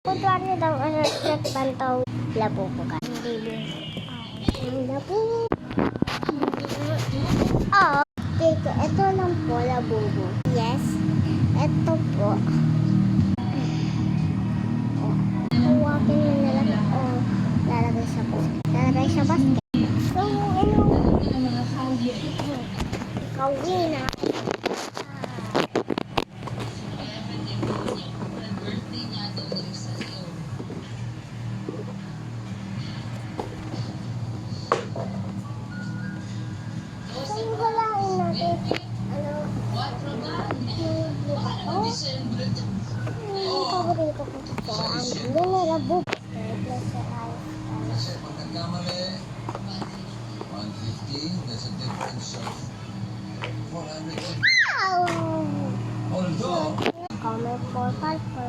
Kunwari daw, nagbantaw. Labo po ka. Labo. Oh, teka, ito lang po, labubo. Yes, ito po. Huwagin mo na lang o lalagay sa basket. Lalagay sa basket. So, kauwi na. Paborito ko ito ang Lunarabo. Kasi pagkakamali, 150, there's a difference of 400. Although, Comment for 5 for